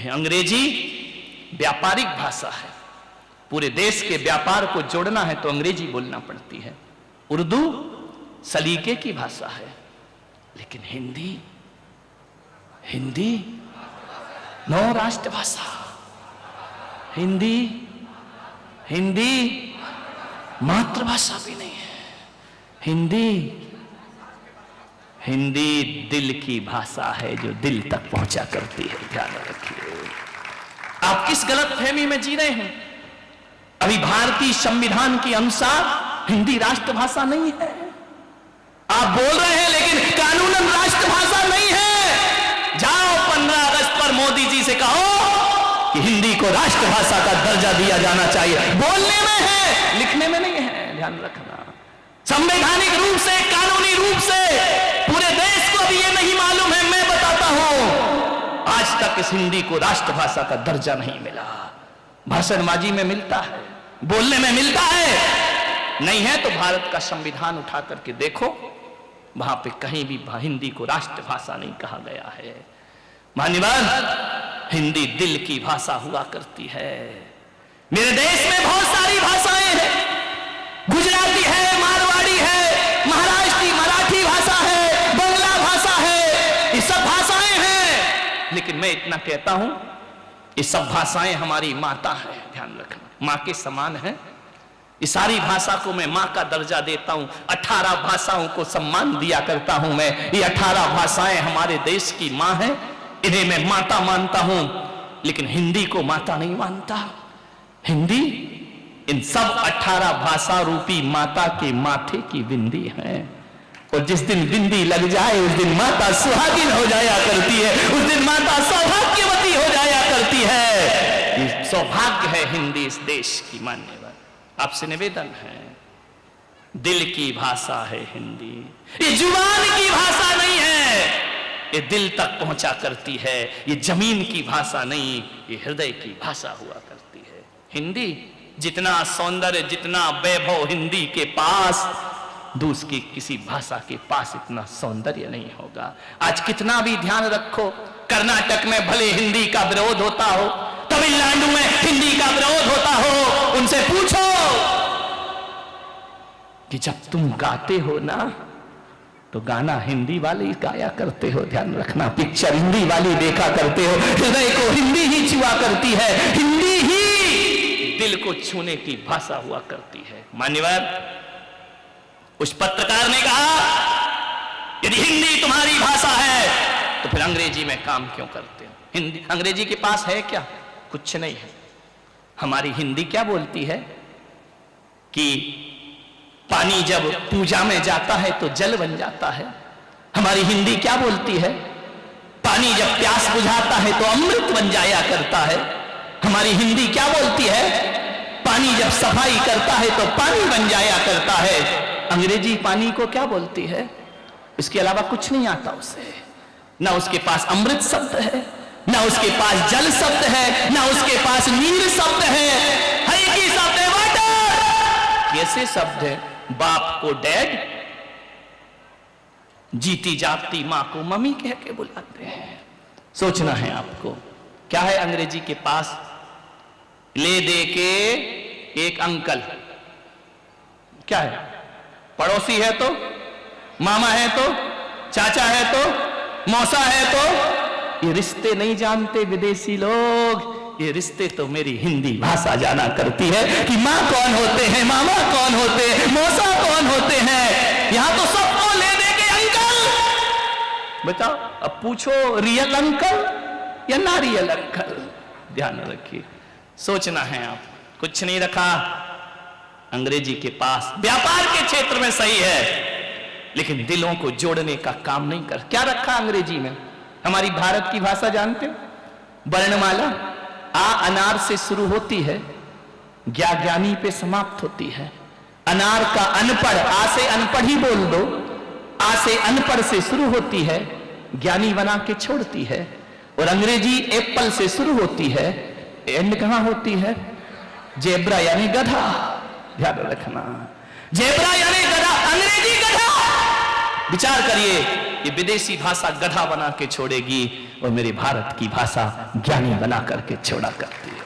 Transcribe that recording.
अंग्रेजी व्यापारिक भाषा है, पूरे देश के व्यापार को जोड़ना है तो अंग्रेजी बोलना पड़ती है। उर्दू सलीके की भाषा है, लेकिन हिंदी नौ राष्ट्रभाषा। हिंदी मातृभाषा भी नहीं है। हिंदी दिल की भाषा है जो दिल तक पहुंचा करती है। ध्यान रखिए, आप किस गलतफहमी में जी रहे हैं? अभी भारतीय संविधान के अनुसार हिंदी राष्ट्रभाषा नहीं है। आप बोल रहे हैं लेकिन कानूनन राष्ट्रभाषा नहीं है। जाओ 15 अगस्त पर मोदी जी से कहो कि हिंदी को राष्ट्रभाषा का दर्जा दिया जाना चाहिए। बोलने में है, लिखने में नहीं है। ध्यान रखना, संवैधानिक रूप से, कानूनी रूप से पूरे देश को भी ये नहीं मालूम है। मैं बताता हूं, आज तक इस हिंदी को राष्ट्रभाषा का दर्जा नहीं मिला। भाषणबाजी में मिलता है, बोलने में मिलता है, नहीं है तो भारत का संविधान उठा करके देखो, वहां पे कहीं भी हिंदी को राष्ट्रभाषा नहीं कहा गया है। मान्यवर, हिंदी दिल की भाषा हुआ करती है। मेरे देश में बहुत सारी भाषाएं हैं, गुजराती है, मारवाड़ी है, महाराष्ट्री मराठी भाषा है, बंगला भाषा है, ये सब भाषाएं हैं। लेकिन मैं इतना कहता हूं, ये सब भाषाएं हमारी माता है। ध्यान रखना, मां के समान है। ये सारी भाषा को मैं मां का दर्जा देता हूं। 18 भाषाओं को सम्मान दिया करता हूं मैं। ये 18 भाषाएं हमारे देश की मां है, इन्हें मैं माता मानता हूं। लेकिन हिंदी को माता नहीं मानता। हिंदी इन सब 18 भाषा रूपी माता के माथे की बिंदी है। और जिस दिन बिंदी लग जाए उस दिन माता सुहागिन हो जाया करती है, उस दिन माता सौभाग्यवती हो जाया करती है। ये सौभाग्य है हिंदी इस देश की। मान्यवर, आपसे निवेदन है, दिल की भाषा है हिंदी। ये जुबान की भाषा नहीं है, ये दिल तक पहुंचा करती है। ये जमीन की भाषा नहीं, ये हृदय की भाषा हुआ करती है। हिंदी जितना सौंदर्य, जितना वैभव हिंदी के पास, दूसरी किसी भाषा के पास इतना सौंदर्य नहीं होगा। आज कितना भी ध्यान रखो, कर्नाटक में भले हिंदी का विरोध होता हो, तमिलनाडु में हिंदी का विरोध होता हो, उनसे पूछो कि जब तुम गाते हो ना तो गाना हिंदी वाले ही गाया करते हो। ध्यान रखना, पिक्चर हिंदी वाली देखा करते हो, हृदय को हिंदी ही छुआ करती है, हिंदी ही दिल को छूने की भाषा हुआ करती है। मान्यवर, उस पत्रकार ने कहा यदि हिंदी तुम्हारी भाषा है तो फिर अंग्रेजी में काम क्यों करते हो? हिंदी अंग्रेजी के पास है क्या? कुछ नहीं है। हमारी हिंदी क्या बोलती है कि पानी जब पूजा में जाता है तो जल बन जाता है। हमारी हिंदी क्या बोलती है? पानी जब प्यास बुझाता है तो अमृत बन जाया करता है। हमारी हिंदी क्या बोलती है? पानी जब सफाई करता है तो पानी बन जाया करता है। अंग्रेजी पानी को क्या बोलती है? इसके अलावा कुछ नहीं आता उसे। ना उसके पास अमृत शब्द है, ना उसके पास जल शब्द है, ना उसके पास नीर शब्द है, हर एक ही शब्द है वाटर। कैसे शब्द है? बाप को डैड, जीती जागती मां को मम्मी कह के बुलाते हैं। सोचना है आपको, क्या है अंग्रेजी के पास? ले दे के एक अंकल, क्या है? पड़ोसी है तो, मामा है तो, चाचा है तो, मौसा है तो। ये रिश्ते नहीं जानते विदेशी लोग। ये रिश्ते तो मेरी हिंदी भाषा जाना करती है कि माँ कौन होते हैं, मामा कौन होते हैं, मौसा कौन होते हैं। यहां तो सबको ले दे के अंकल। बताओ, अब पूछो रियल अंकल या ना रियल अंकल? ध्यान रखिए, सोचना है आप। कुछ नहीं रखा अंग्रेजी के पास। व्यापार के क्षेत्र में सही है, लेकिन दिलों को जोड़ने का काम नहीं कर। क्या रखा अंग्रेजी में? हमारी भारत की भाषा जानते हो? वर्णमाला आ अनार से शुरू होती है, ज्ञा ज्ञानी पे समाप्त होती है। अनार का अनपढ़, आ से अनपढ़ ही बोल दो, आ से अनपढ़ से शुरू होती है, ज्ञानी बना के छोड़ती है। और अंग्रेजी एप्पल से शुरू होती है, एंड कहां होती है? जेब्रा यानी गधा। ध्यान रखना, जेब्रा यानी गधा, अंग्रेजी गधा। विचार करिए, ये विदेशी भाषा गधा बना के छोड़ेगी, और मेरे भारत की भाषा ज्ञानी बना करके छोड़ा करती है।